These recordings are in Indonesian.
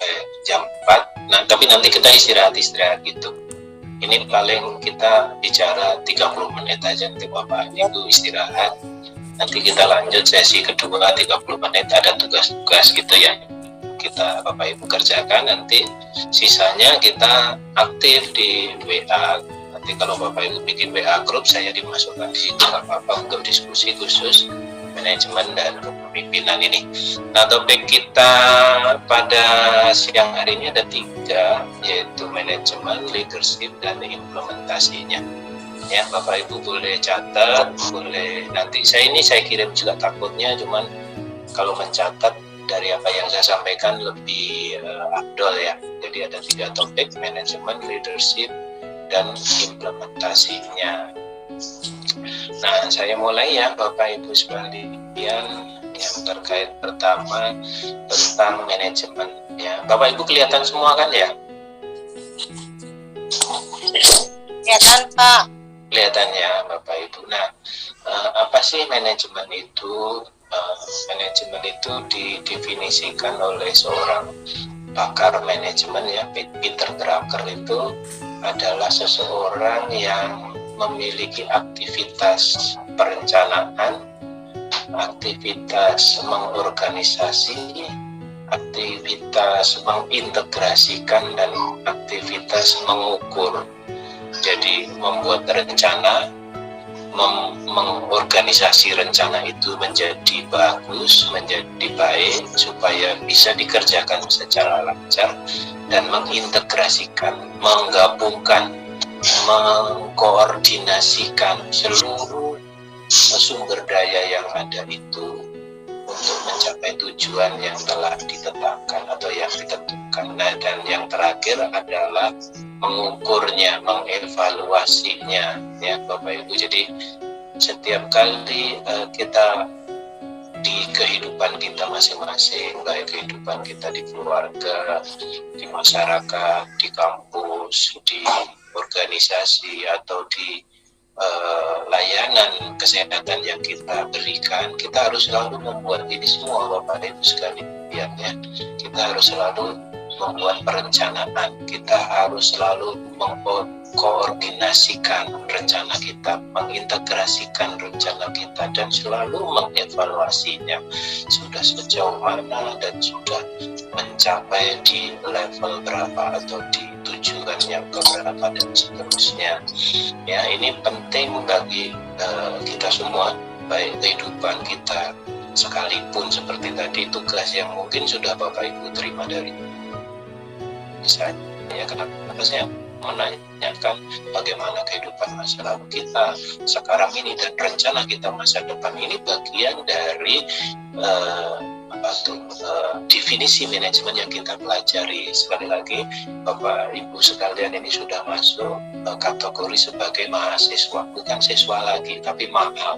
sampai jam 4. Nah, tapi nanti kita istirahat gitu. Ini paling kita bicara 30 menit aja, nanti Bapak Ibu istirahat. Nanti kita lanjut sesi kedua 30 menit, ada tugas-tugas gitu ya. Kita Bapak Ibu kerjakan, nanti sisanya kita aktif di WA. Nanti kalau Bapak Ibu bikin WA grup, saya dimasukkan di situ, nggak apa-apa, untuk diskusi khusus manajemen dan kepemimpinan ini. Nah, topik kita pada siang hari ini ada 3, yaitu manajemen, leadership, dan implementasinya. Ya, Bapak Ibu boleh catat, boleh nanti saya kirim juga, takutnya cuman kalau mencatat dari apa yang saya sampaikan lebih afdol ya. Jadi ada 3 topik, manajemen, leadership, dan implementasinya. Nah, saya mulai ya Bapak Ibu sekalian, yang terkait pertama tentang manajemen ya. Bapak Ibu kelihatan semua kan ya? Kelihatan Pak. Kelihatan ya Bapak Ibu. Nah, apa sih manajemen itu? Manajemen itu didefinisikan oleh seorang pakar manajemen ya, Peter Drucker. Itu adalah seseorang yang memiliki aktivitas perencanaan, aktivitas mengorganisasi, aktivitas mengintegrasikan, dan aktivitas mengukur. Jadi membuat rencana, mengorganisasi rencana itu menjadi bagus, menjadi baik, supaya bisa dikerjakan secara lancar, dan mengintegrasikan, menggabungkan, mengkoordinasikan seluruh sumber daya yang ada itu untuk mencapai tujuan yang telah ditetapkan atau yang ditentukan. Nah, dan yang terakhir adalah mengukurnya, mengevaluasinya ya Bapak Ibu. Jadi setiap kali kita di kehidupan kita masing-masing, baik kehidupan kita di keluarga, di masyarakat, di kampus, di organisasi, atau di layanan kesehatan yang kita berikan, kita harus selalu membuat ini semua Bapak Ibu sekalian ya. Kita harus selalu membuat perencanaan, kita harus selalu mengkoordinasikan rencana kita, mengintegrasikan rencana kita, dan selalu mengevaluasinya, sudah sejauh mana dan sudah mencapai di level berapa atau di tujuan yang keberapa, dan seterusnya ya. Ini penting bagi kita semua, baik kehidupan kita sekalipun seperti tadi tugas yang mungkin sudah Bapak Ibu terima dari saya. Kenapa saya menanyakan bagaimana kehidupan masa lalu kita sekarang ini dan rencana kita masa depan ini bagian dari definisi manajemen yang kita pelajari. Sekali lagi Bapak Ibu sekalian, ini sudah masuk kategori sebagai mahasiswa, bukan siswa lagi tapi mahal,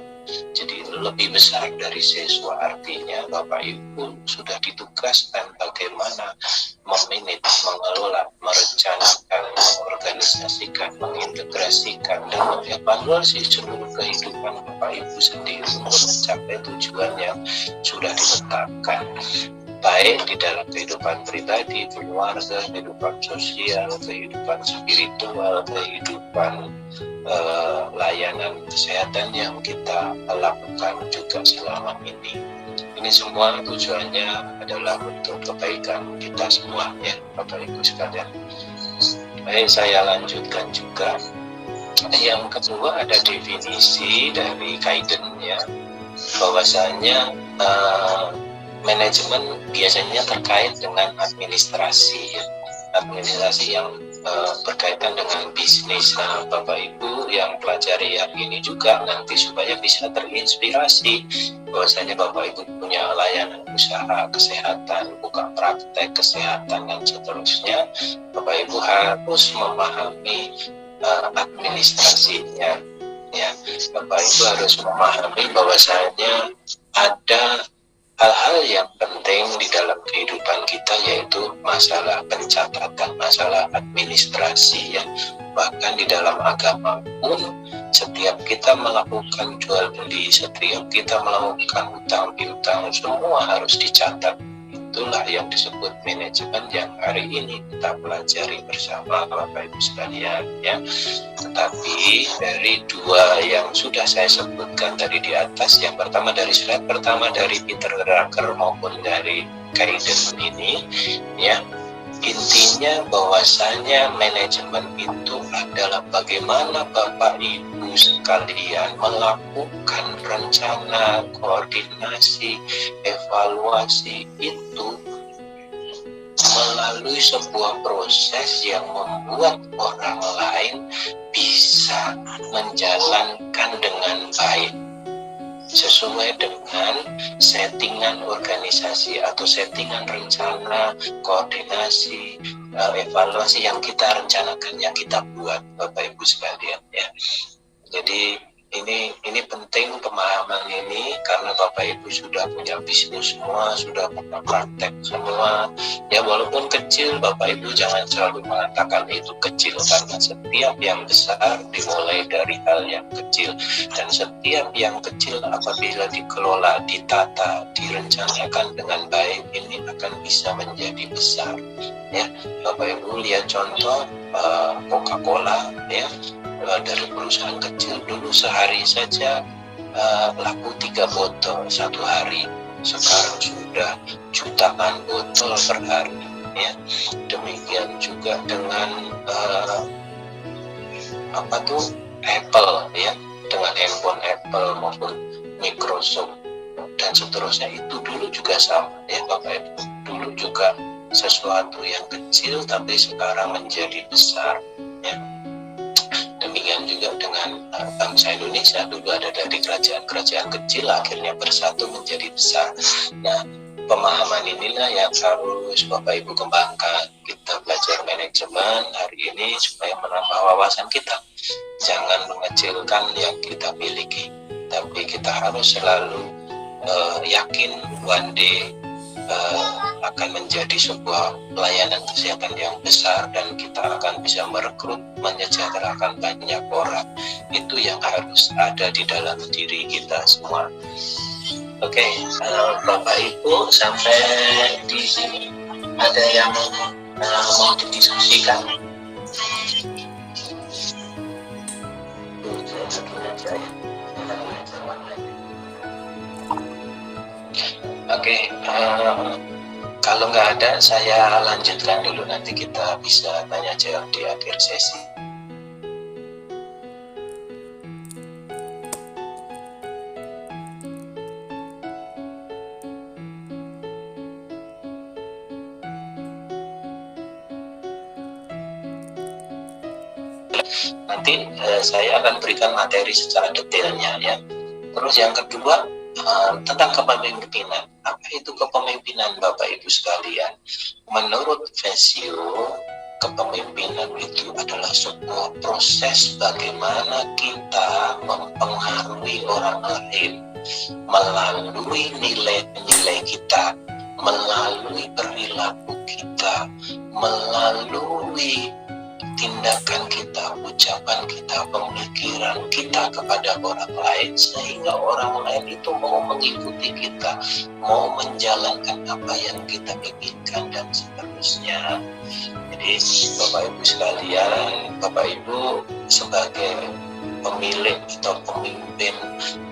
jadi lebih besar dari siswa. Artinya Bapak Ibu sudah ditugaskan bagaimana memanage, mengelola, merencanakan, mengorganisasikan, mengintegrasikan, dan mengevaluasi seluruh kehidupan Bapak Ibu sendiri untuk mencapai tujuan yang sudah ditetapkan, baik di dalam kehidupan pribadi, keluarga, kehidupan sosial, kehidupan spiritual, kehidupan layanan kesehatan yang kita lakukan juga selama ini. Ini semua tujuannya adalah untuk kebaikan kita semua ya Bapak Ibu sekalian. Baik, saya lanjutkan juga. Yang kedua ada definisi dari Kaizen ya, bahwasanya manajemen biasanya terkait dengan administrasi ya. Administrasi yang berkaitan dengan bisnis. Nah, Bapak Ibu yang pelajari hari ini juga nanti supaya bisa terinspirasi bahwasanya Bapak Ibu punya layanan usaha kesehatan, buka praktek kesehatan, dan seterusnya. Bapak Ibu harus memahami administrasinya ya. Bapak Ibu harus memahami bahwasanya ada hal-hal yang penting di dalam kehidupan kita, yaitu masalah pencatatan, masalah administrasi ya. Bahkan di dalam agama pun setiap kita melakukan jual beli, setiap kita melakukan utang piutang, semua harus dicatat itu itulah yang disebut manajemen yang hari ini kita pelajari bersama Bapak Ibu sekalian ya. Tetapi dari dua yang sudah saya sebutkan tadi di atas, yang pertama dari slide pertama dari Peter Drucker maupun dari Kayden ini ya, intinya bahwasanya manajemen itu adalah bagaimana Bapak Ibu sekalian melakukan rencana, koordinasi, evaluasi itu melalui sebuah proses yang membuat orang lain bisa menjalankan dengan baik sesuai dengan settingan organisasi atau settingan rencana, koordinasi, evaluasi yang kita rencanakan, yang kita buat Bapak Ibu sekalian ya. Jadi ini penting pemahaman ini, karena Bapak Ibu sudah punya bisnis semua, sudah punya praktek semua ya, walaupun kecil Bapak Ibu jangan selalu mengatakan itu kecil, karena setiap yang besar dimulai dari hal yang kecil, dan setiap yang kecil apabila dikelola, ditata, direncanakan dengan baik, ini akan bisa menjadi besar ya. Bapak Ibu lihat contoh Coca-Cola ya, dari perusahaan kecil dulu sehari saja laku 3 botol satu hari, sekarang sudah jutaan botol per hari ya. Demikian juga dengan Apple ya, dengan handphone Apple maupun Microsoft dan seterusnya, itu dulu juga sama ya Bapak Ibu, dulu juga sesuatu yang kecil tapi sekarang menjadi besar ya. Demikian juga dengan bangsa Indonesia, dulu ada dari kerajaan-kerajaan kecil akhirnya bersatu menjadi besar. Nah, pemahaman inilah yang harus Bapak Ibu kembangkan. Kita belajar manajemen hari ini supaya menambah wawasan kita. Jangan mengecilkan yang kita miliki, tapi kita harus selalu yakin one day akan menjadi sebuah pelayanan kesehatan yang besar, dan kita akan bisa merekrut, menyejahterakan banyak orang. Itu yang harus ada di dalam diri kita semua. Oke, Bapak Ibu, sampai di sini ada yang mau didiskusikan? Oke, kalau nggak ada, saya lanjutkan dulu, nanti kita bisa tanya jawab di akhir sesi. Nanti saya akan berikan materi secara detailnya ya. Terus yang kedua, tentang kepemimpinan. Apa itu kepemimpinan Bapak Ibu sekalian? Menurut Vesio, kepemimpinan itu adalah sebuah proses bagaimana kita mempengaruhi orang lain melalui nilai-nilai kita, melalui perilaku kita, melalui tindakan kita, ucapan kita, pemikiran kita kepada orang lain, sehingga orang lain itu mau mengikuti kita, mau menjalankan apa yang kita inginkan dan seterusnya. Jadi Bapak Ibu sekalian, Bapak Ibu sebagai pemilik atau pemimpin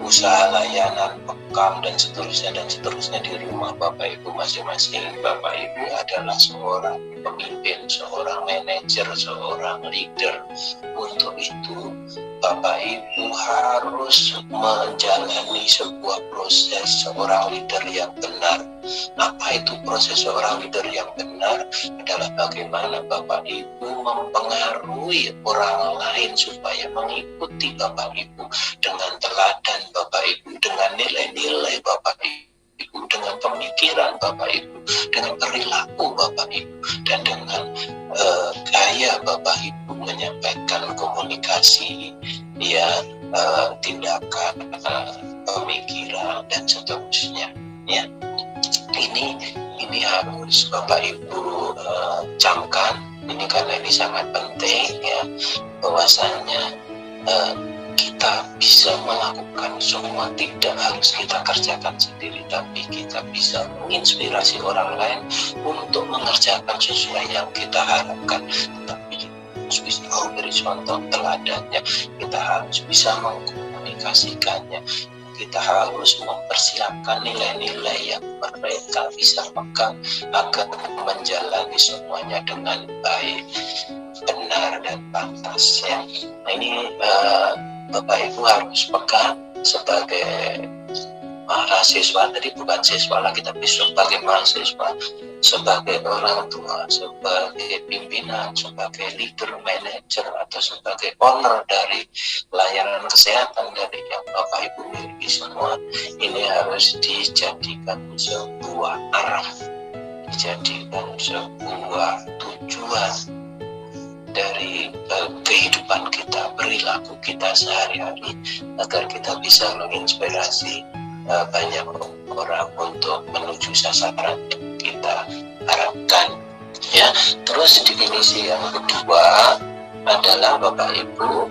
usaha layanan, bekam dan seterusnya di rumah Bapak Ibu masing-masing, Bapak Ibu adalah seorang pemimpin, seorang manajer, seorang leader. Untuk itu Bapak Ibu harus menjalani sebuah proses seorang leader yang benar. Apa itu proses seorang leader yang benar? Adalah bagaimana Bapak Ibu mempengaruhi orang lain supaya mengikuti Bapak Ibu dengan teladan Bapak Ibu, dengan nilai-nilai Bapak Ibu, dengan pemikiran Bapak Ibu, dengan perilaku Bapak Ibu, dan dengan gaya Bapak Ibu menyampaikan komunikasi, ya, tindakan, pemikiran dan seterusnya. Ya, ini harus Bapak Ibu camkan. Ini karena ini sangat penting ya, bahwasanya kita kita bisa melakukan semua, tidak harus kita kerjakan sendiri, tapi kita bisa menginspirasi orang lain untuk mengerjakan sesuai yang kita harapkan. Tapi kita harus bisa memberi contoh teladannya, kita harus bisa mengkomunikasikannya, kita harus mempersiapkan nilai-nilai yang mereka bisa pegang agar menjalani semuanya dengan baik, benar dan pantas ya. Nah ini Bapak Ibu harus pegang sebagai mahasiswa, tadi bukan siswa lagi tapi sebagai mahasiswa, sebagai orang tua, sebagai pimpinan, sebagai leader, manager, atau sebagai owner dari layanan kesehatan dari yang Bapak Ibu miliki semua. Ini harus dijadikan sebuah arah, dijadikan sebuah tujuan dari kehidupan kita, perilaku kita sehari-hari, agar kita bisa menginspirasi banyak orang untuk menuju sasaran yang kita harapkan ya. Terus definisi yang kedua adalah Bapak Ibu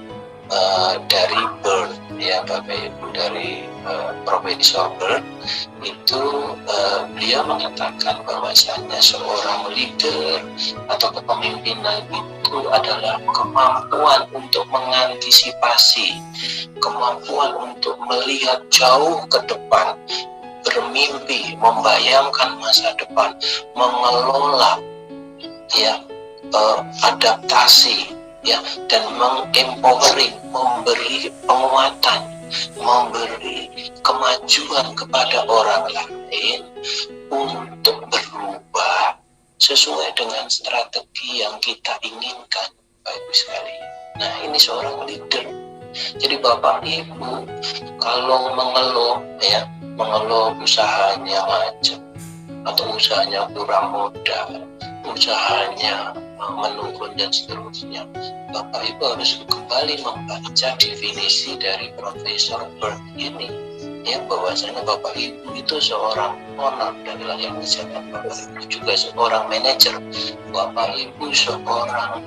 dari Bird ya, Bapak Ibu dari Profesor Bird itu beliau mengatakan bahwasanya seorang leader atau kepemimpinan itu adalah kemampuan untuk mengantisipasi, kemampuan untuk melihat jauh ke depan, bermimpi, membayangkan masa depan, mengelola ya adaptasi ya, dan mengempowering, memberi penguatan, memberi kemajuan kepada orang lain untuk berubah sesuai dengan strategi yang kita inginkan, Bapak Ibu sekalian. Nah ini seorang leader. Jadi Bapak Ibu kalau mengelola usahanya macam atau usahanya kurang modal, usahanya menurun dan seterusnya, Bapak Ibu harus kembali membaca definisi dari Profesor Bird ini ya, bahwasanya Bapak Ibu itu seorang owner dari layanan kesehatan, Bapak Ibu juga seorang manajer, Bapak Ibu seorang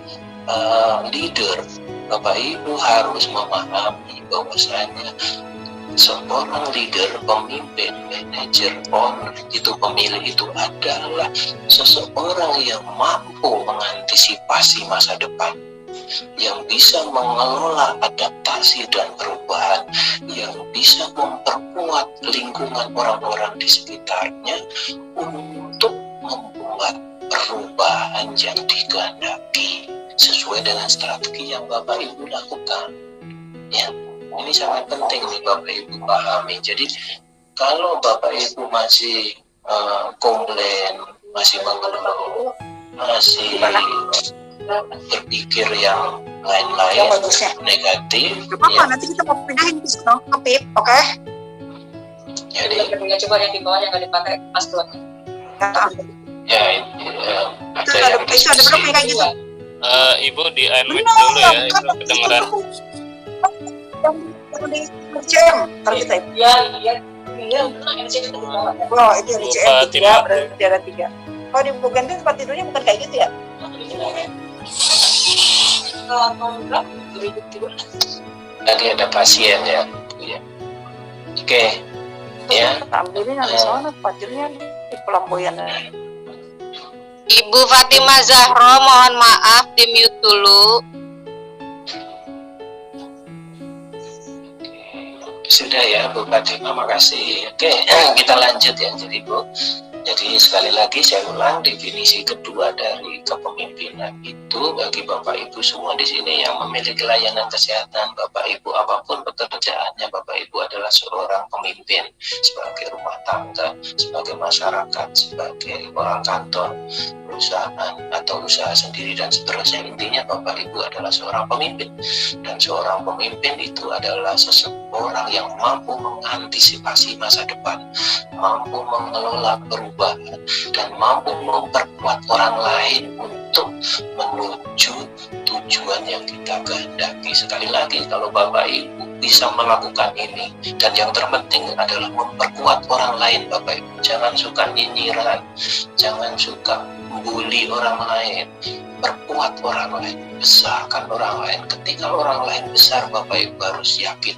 leader. Bapak Ibu harus memahami bahwasanya seorang leader, pemimpin, manajer, owner, itu pemilik itu adalah seseorang yang mampu mengantisipasi masa depan, yang bisa mengelola adaptasi dan perubahan, yang bisa memperkuat lingkungan orang-orang di sekitarnya untuk membuat perubahan yang dikehendaki sesuai dengan strategi yang Bapak Ibu lakukan ya. Ini sangat penting nih Bapak Ibu pahami. Jadi kalau Bapak Ibu masih komplain, masih mengeluh, masih berpikir yang lain-lain negatif ya. Nanti kita mau pindahin ke Pip, oke? Jadi coba yang di bawah yang nggak dipakai pas tuh ya ada berapa kayak gitu. Ibu di unmute dulu ya, itu kedengeran. Iya. Oh, itu yang di CM 3, berarti ada 3. Kalau di bukan itu tempat tidurnya bukan kayak gitu ya? Lagi ada pasien ya. Oke. Ya. Ambilin ada sana pacarnya di pelamboyan. Ibu Fatimah Zahro, mohon maaf di mute dulu. Sudah ya Bu Fatimah, makasih. Oke, kita lanjut ya. Jadi sekali lagi saya ulang, definisi kedua dari kepemimpinan itu bagi Bapak Ibu semua di sini yang memiliki layanan kesehatan, Bapak Ibu apapun pekerjaannya, Bapak Ibu adalah seorang pemimpin sebagai rumah tangga, sebagai masyarakat, sebagai orang kantor, perusahaan atau usaha sendiri dan seterusnya. Intinya Bapak Ibu adalah seorang pemimpin, dan seorang pemimpin itu adalah seseorang yang mampu mengantisipasi masa depan, mampu mengelola perubahan, dan mampu memperkuat orang lain untuk menuju tujuan yang kita kehendaki. Sekali lagi, kalau Bapak Ibu bisa melakukan ini, dan yang terpenting adalah memperkuat orang lain, Bapak Ibu. Jangan suka nyinyiran, jangan suka membuli orang lain, perkuat orang lain, besarkan orang lain. Ketika orang lain besar, Bapak Ibu harus yakin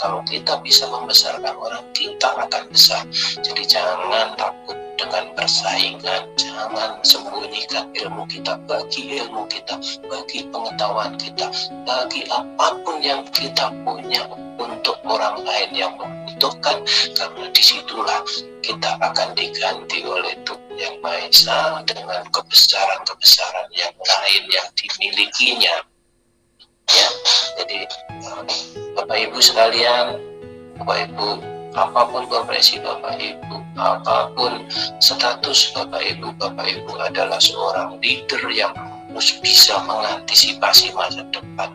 kalau kita bisa membesarkan orang, kita akan besar. Jadi jangan takut dengan persaingan, jangan sembunyikan ilmu kita, bagi ilmu kita, bagi pengetahuan kita, bagi apapun yang kita punya untuk orang lain yang membutuhkan, karena disitulah kita akan diganti oleh Tuhan Yang Maha Esa dengan kebesaran-kebesaran yang lain yang dimilikinya. Ya, jadi Bapak Ibu sekalian, Bapak Ibu, apapun profesi Bapak Ibu, apapun status Bapak Ibu adalah seorang leader yang harus bisa mengantisipasi masa depan.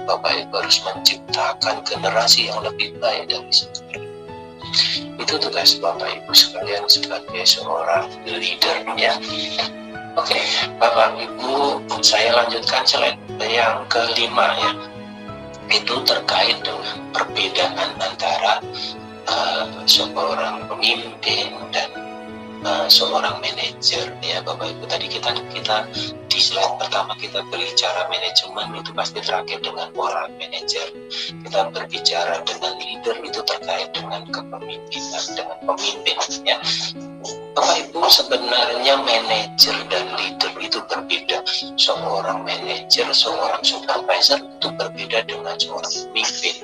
Bapak Ibu harus menciptakan generasi yang lebih baik dari sekarang. Itu tugas Bapak Ibu sekalian sebagai seorang leader, ya. Oke, Bapak Ibu, saya lanjutkan slide yang kelima, ya. Itu terkait dengan perbedaan antara seorang pemimpin dan seorang manajer, ya Bapak Ibu. Tadi kita di slide pertama kita berbicara manajemen, itu pasti terkait dengan orang manajer. Kita berbicara dengan leader, itu terkait dengan kepemimpinan, dengan pemimpin, ya. Bapak Ibu, sebenarnya manajer dan leader itu berbeda. Seorang manajer, seorang supervisor itu berbeda dengan seorang pemimpin.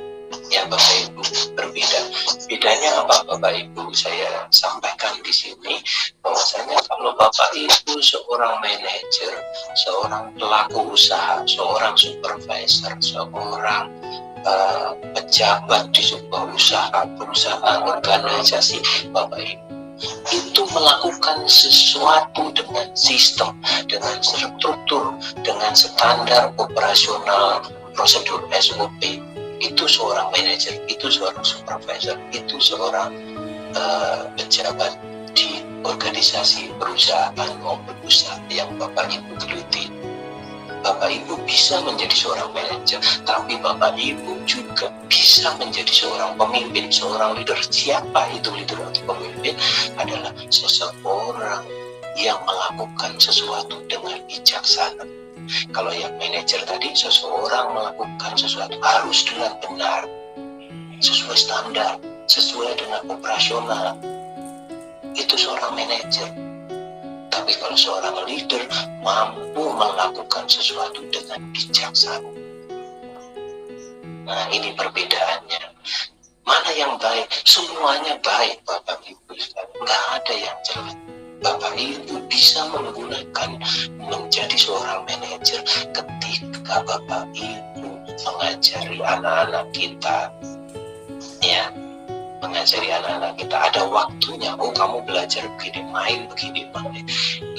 Ya Bapak Ibu, berbeda. Bedanya apa Bapak Ibu? Saya sampaikan di sini bahwasanya kalau Bapak Ibu seorang manajer, seorang pelaku usaha, seorang supervisor, seorang pejabat di sebuah usaha, perusahaan, organisasi, Bapak Ibu itu melakukan sesuatu dengan sistem, dengan struktur, dengan standar operasional, prosedur SOP. Itu seorang manajer, itu seorang supervisor, itu seorang pejabat di organisasi, perusahaan maupun usaha yang Bapak Ibu geluti. Bapak Ibu bisa menjadi seorang manajer, tapi Bapak Ibu juga bisa menjadi seorang pemimpin, seorang leader. Siapa itu leader atau pemimpin? Adalah seseorang yang melakukan sesuatu dengan bijaksana. Kalau yang manajer tadi, seseorang melakukan sesuatu harus dengan benar, sesuai standar, sesuai dengan operasional. Itu seorang manajer. Tapi kalau seorang leader mampu melakukan sesuatu dengan bijaksana. Nah, ini perbedaannya. Mana yang baik? Semuanya baik, Bapak Ibu. Nggak ada yang jelek. Bapak Ibu bisa menggunakan menjadi seorang manajer ketika Bapak Ibu mengajari anak-anak kita, ya, mengajari anak-anak kita ada waktunya. Oh, kamu belajar begini, main begini.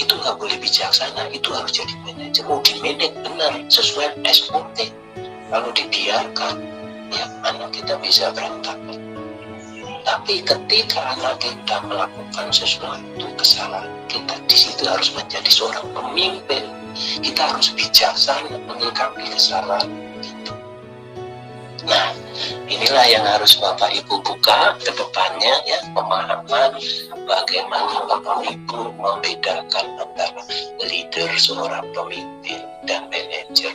Itu nggak boleh bijaksana, itu harus jadi manajer. Oh, di-manage benar sesuai SOP. Kalau dibiarkan, ya anak kita bisa berantakan. Tapi ketika anak kita melakukan sesuatu kesalahan, kita di situ harus menjadi seorang pemimpin. Kita harus bijaksana menyikapi kesalahan itu. Nah, inilah yang harus Bapak Ibu buka ke depannya, ya, pemahaman bagaimana Bapak Ibu membedakan antara leader, seorang pemimpin, dan manajer.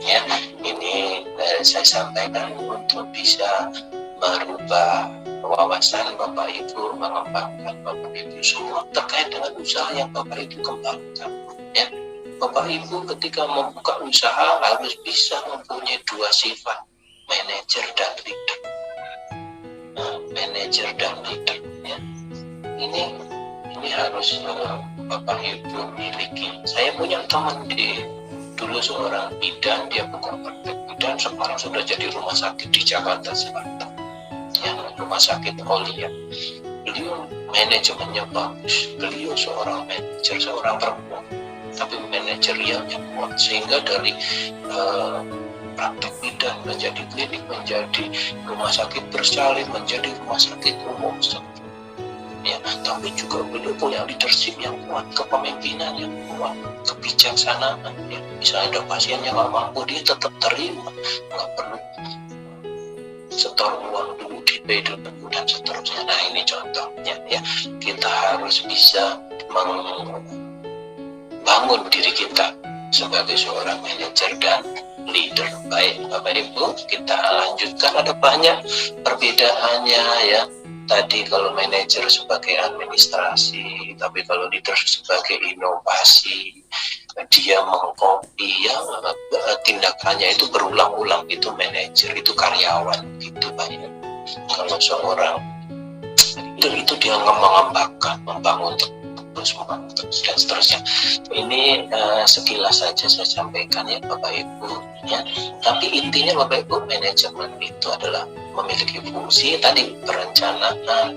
Ya, ini saya sampaikan untuk bisa merubah wawasan Bapak Ibu, mengembangkan Bapak Ibu semua terkait dengan usaha yang Bapak Ibu kembangkan. Ya, Bapak Ibu ketika membuka usaha harus bisa mempunyai dua sifat, manajer dan leader. Manajer dan leader, ya. Ini harus Bapak Ibu miliki. Saya punya teman dulu seorang bidan, dia buka praktek bidan, sekarang sudah jadi rumah sakit di Jakarta Selatan, ya, rumah sakit Olia. Beliau manajemennya bagus, beliau seorang manajer, seorang perempuan, tapi manajerialnya kuat, sehingga dari praktek bidan menjadi klinik, menjadi rumah sakit bersalin, menjadi rumah sakit umum, ya. Tapi juga beliau punya leadership yang kuat, kepemimpinan yang kuat, kebijaksanaan, ya. Misalnya ada pasien yang nggak mampu, dia tetap terima, nggak perlu setor uang dulu di pay dulu dan seterusnya. Nah, ini contohnya, ya. Kita harus bisa membangun diri kita sebagai seorang manajer dan leader. Baik Bapak Ibu, kita lanjutkan. Ada banyak perbedaannya ya. Tadi kalau manajer sebagai administrasi, tapi kalau leader sebagai inovasi, dia mengcopy ya, tindakannya itu berulang-ulang, itu manajer, itu karyawan gitu banyak. Kalau seorang leader itu dia mengembangkan, membangun terus dan seterusnya. Ini sekilas saja saya sampaikan ya Bapak Ibu ya. Tapi intinya Bapak Ibu, manajemen itu adalah memiliki fungsi tadi perencanaan,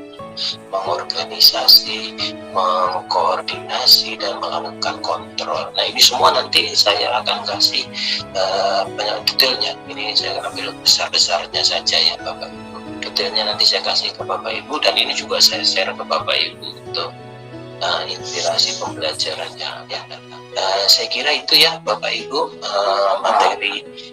mengorganisasi, mengkoordinasi dan melakukan kontrol. Nah ini semua nanti saya akan kasih banyak detailnya. Ini saya ambil besar-besarnya saja ya Bapak Ibu. Detailnya nanti saya kasih ke Bapak Ibu, dan ini juga saya share ke Bapak Ibu untuk inspirasi pembelajarannya ya. Saya kira itu ya Bapak Ibu,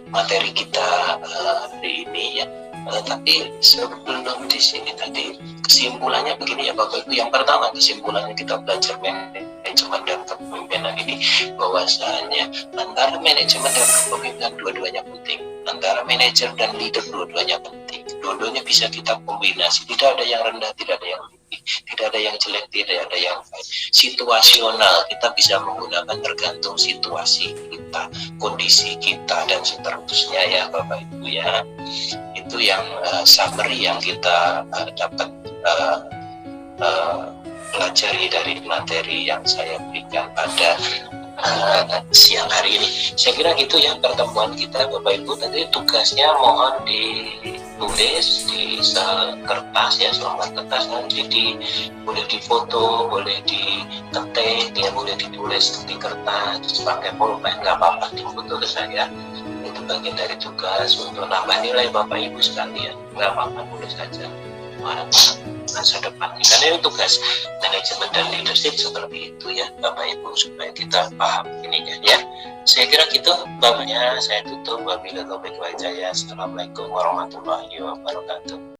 materi kita hari ini ya. Tapi sebelum di sini tadi kesimpulannya begini ya Bapak Ibu. Yang pertama, kesimpulannya kita belajar manajemen dan kepemimpinan ini, bahwasanya antara manajemen dan kepemimpinan dua-duanya penting. Antara manajer dan leader dua-duanya penting. Dua-duanya bisa kita kombinasi. Tidak ada yang rendah, tidak ada yang tinggi, tidak ada yang jelek, tidak ada yang baik. Situasional, kita bisa menggunakan tergantung situasi kita, kondisi kita dan seterusnya ya Bapak Ibu ya. Itu yang summary yang kita dapat pelajari dari materi yang saya berikan pada siang hari ini. Saya kira gitu ya pertemuan kita Bapak Ibu. Tadi tugasnya mohon ditulis di kertas ya, selembar kertas, nanti boleh difoto, boleh diketik, ya boleh ditulis di kertas, terus pakai pulpen nggak apa-apa, difoto ke saya. Itu bagian dari tugas untuk nambah nilai Bapak Ibu sekalian. Nggak apa-apa, tulis saja masa depan. Karena ini tugas manajemen dan leadership seperti itu ya Bapak Ibu, supaya kita paham ininya ya. Saya kira gitu Bapaknya, saya tutup. Wabillahi taufiq wal hidayah. Assalamualaikum warahmatullahi wabarakatuh.